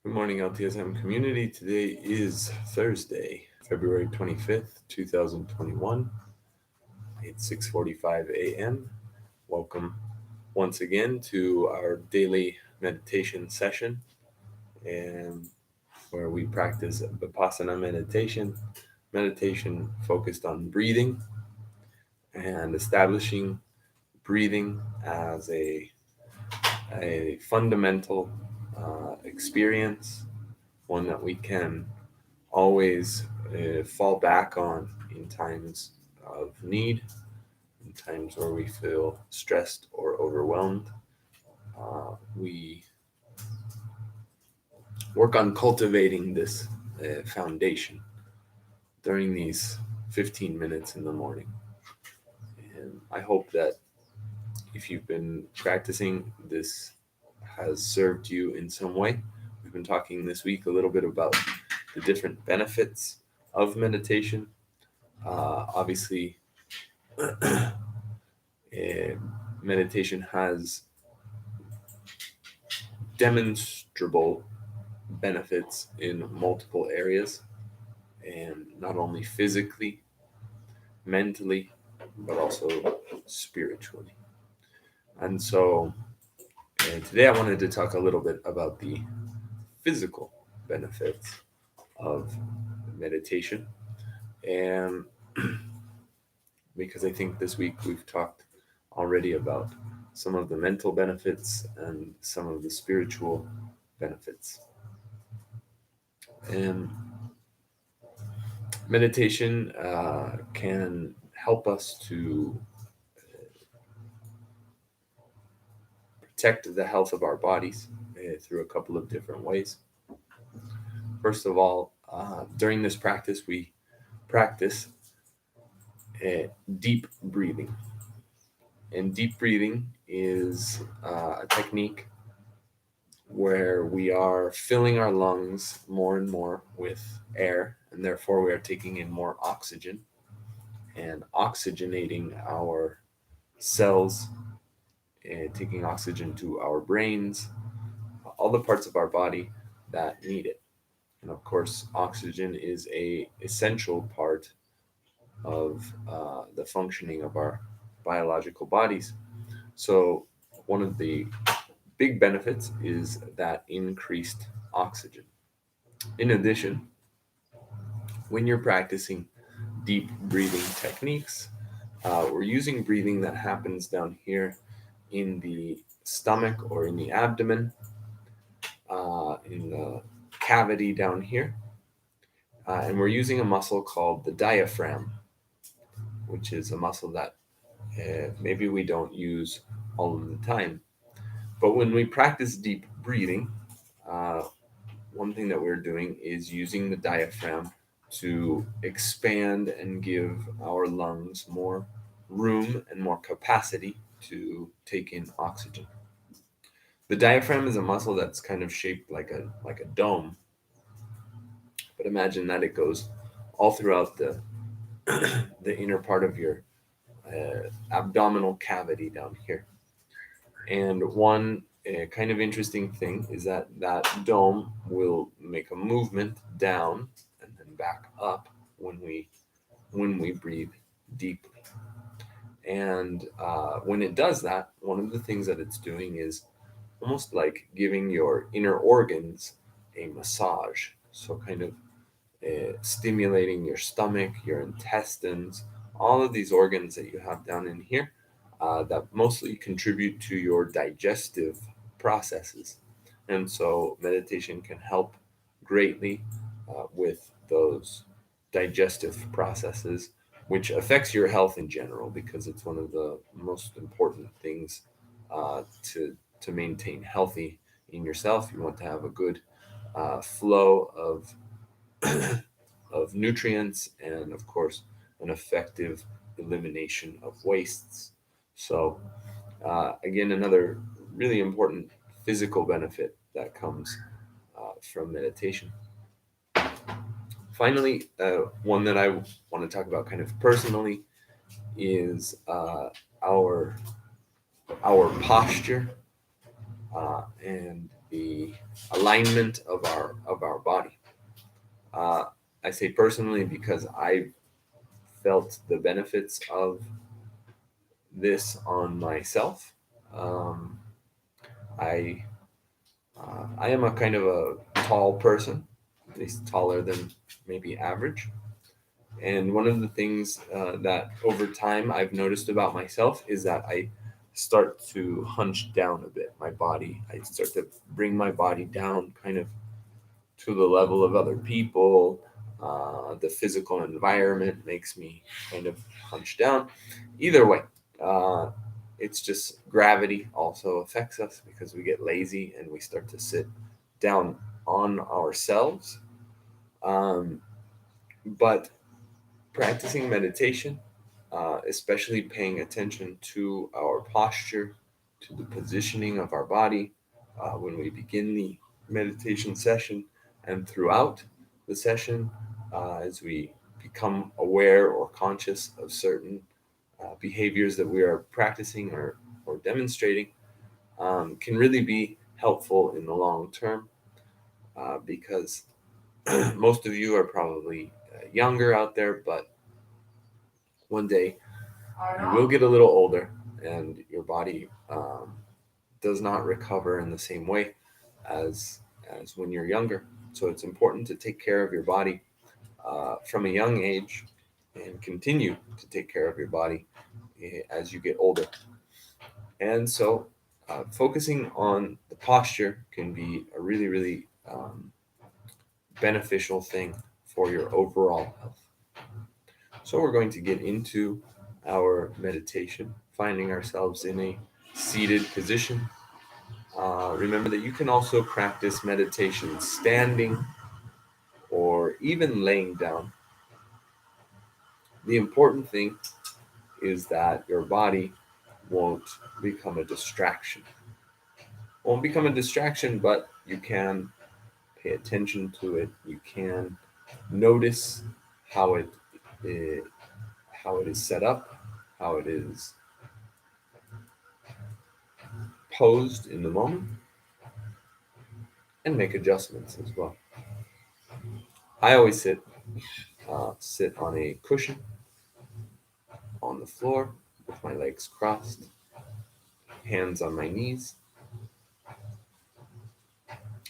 Good morning, LTSM community. Today is Thursday, February 25th, 2021. It's 6:45 a.m. Welcome once again to our daily meditation session, and where we practice Vipassana meditation focused on breathing and establishing breathing as a fundamental experience, one that we can always fall back on in times of need, in times where we feel stressed or overwhelmed. We work on cultivating this foundation during these 15 minutes in the morning. And I hope that if you've been practicing, this has served you in some way. We've been talking this week a little bit about the different benefits of meditation. Obviously, meditation has demonstrable benefits in multiple areas, and not only physically, mentally, but also spiritually. And so today I wanted to talk a little bit about the physical benefits of meditation. And because I think this week we've talked already about some of the mental benefits and some of the spiritual benefits. And meditation can help us to protect the health of our bodies through a couple of different ways. First of all, during this practice, we practice deep breathing. And deep breathing is a technique where we are filling our lungs more and more with air, and therefore we are taking in more oxygen and oxygenating our cells, taking oxygen to our brains, all the parts of our body that need it. And of course, oxygen is a essential part of the functioning of our biological bodies. So one of the big benefits is that increased oxygen. In addition, when you're practicing deep breathing techniques, we're using breathing that happens down here in the stomach or in the abdomen, in the cavity down here. And we're using a muscle called the diaphragm, which is a muscle that maybe we don't use all of the time. But when we practice deep breathing, uh, one thing that we're doing is using the diaphragm to expand and give our lungs more room and more capacity to take in oxygen. The diaphragm is a muscle that's kind of shaped like a dome, but imagine that it goes all throughout the inner part of your abdominal cavity down here. And one kind of interesting thing is that that dome will make a movement down and then back up when we breathe deeply. And when it does that, one of the things that it's doing is almost like giving your inner organs a massage. So kind of stimulating your stomach, your intestines, all of these organs that you have down in here that mostly contribute to your digestive processes. And so meditation can help greatly with those digestive processes, which affects your health in general because it's one of the most important things to maintain healthy in yourself. You want to have a good flow of nutrients and, of course, an effective elimination of wastes. So, again, another really important physical benefit that comes from meditation. Finally, one that I want to talk about kind of personally is our posture and the alignment of our body. Uh, I say personally because I felt the benefits of this on myself. Um, I I am a kind of a tall person, at least taller than maybe average. And one of the things that over time I've noticed about myself is that I start to hunch down a bit. My body, I start to bring my body down kind of to the level of other people. The physical environment makes me kind of hunch down. Either way, uh, it's just gravity also affects us because we get lazy and we start to sit down on ourselves. Um, but practicing meditation, especially paying attention to our posture, to the positioning of our body when we begin the meditation session and throughout the session, as we become aware or conscious of certain behaviors that we are practicing or demonstrating, can really be helpful in the long term because most of you are probably younger out there, but one day you will get a little older and your body does not recover in the same way as when you're younger. So it's important to take care of your body from a young age and continue to take care of your body as you get older. And so focusing on the posture can be a really, really beneficial thing for your overall health. So we're going to get into our meditation, finding ourselves in a seated position. Remember that you can also practice meditation standing or even laying down. The important thing is that your body won't become a distraction. Won't become a distraction, but you can pay attention to it. You can notice how it how it is set up, how it is posed in the moment, and make adjustments as well. I always sit on a cushion on the floor with my legs crossed, hands on my knees,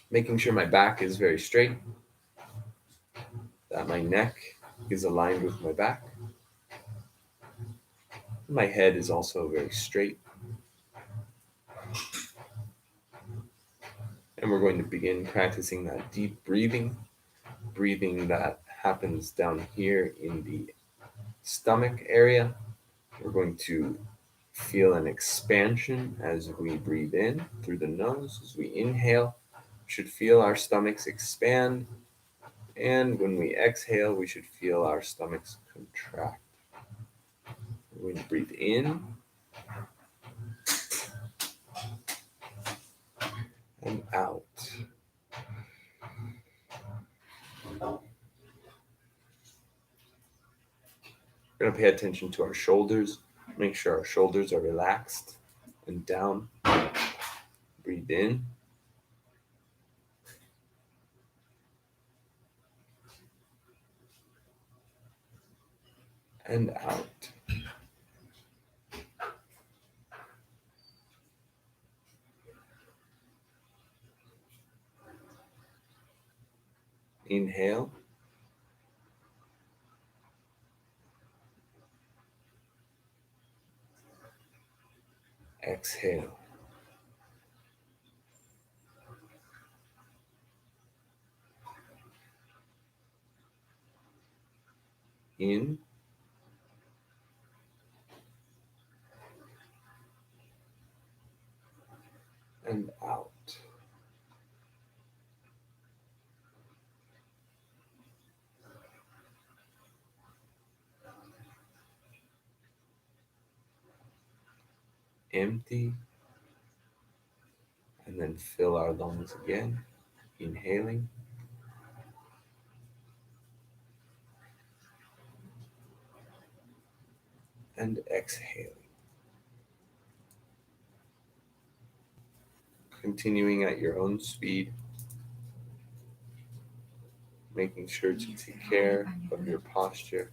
making sure my back is very straight, that my neck is aligned with my back. My head is also very straight. And we're going to begin practicing that deep breathing that happens down here in the stomach area. We're going to feel an expansion as we breathe in through the nose. As we inhale, we should feel our stomachs expand. And when we exhale, we should feel our stomachs contract. We're going to breathe in and out. We're going to pay attention to our shoulders. Make sure our shoulders are relaxed and down. Breathe in and out. Inhale. Exhale. In and out. Empty and then fill our lungs again. Inhaling and exhaling. continuing at your own speed, making sure to take care of your posture.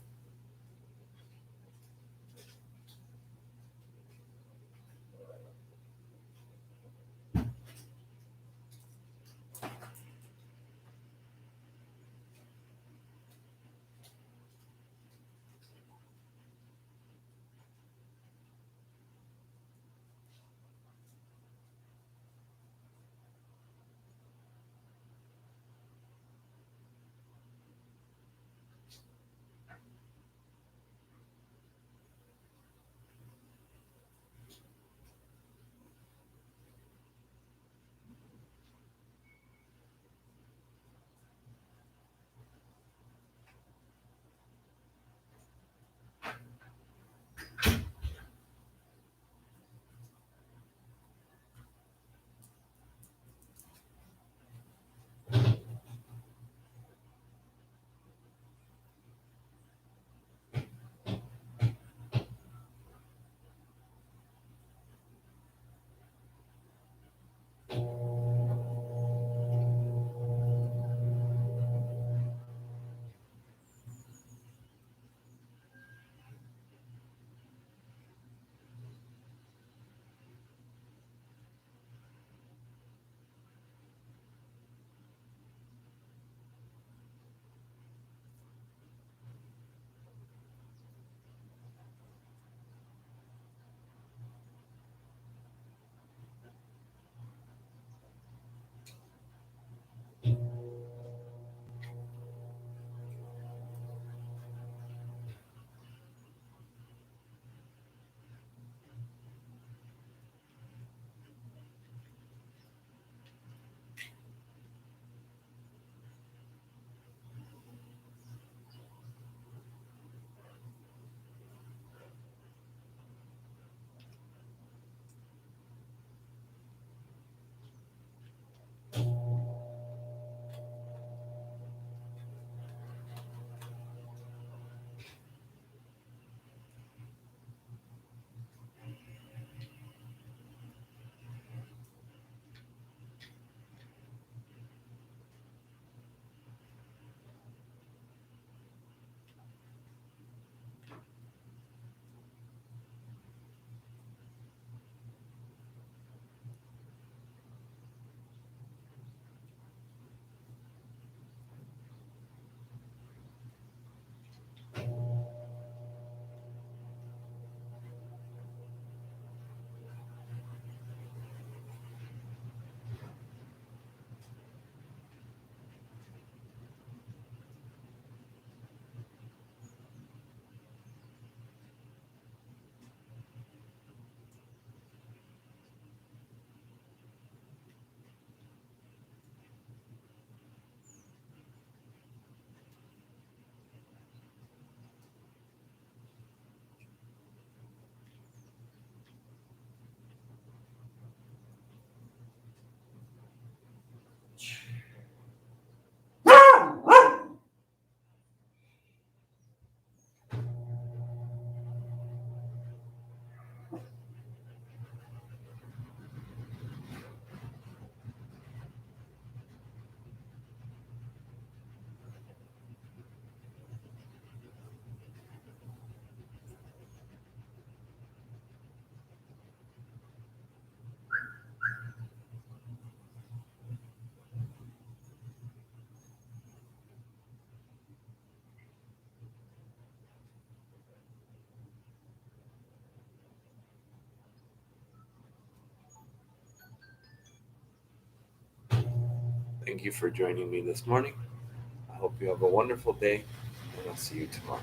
Thank you for joining me this morning. I hope you have a wonderful day, and I'll see you tomorrow.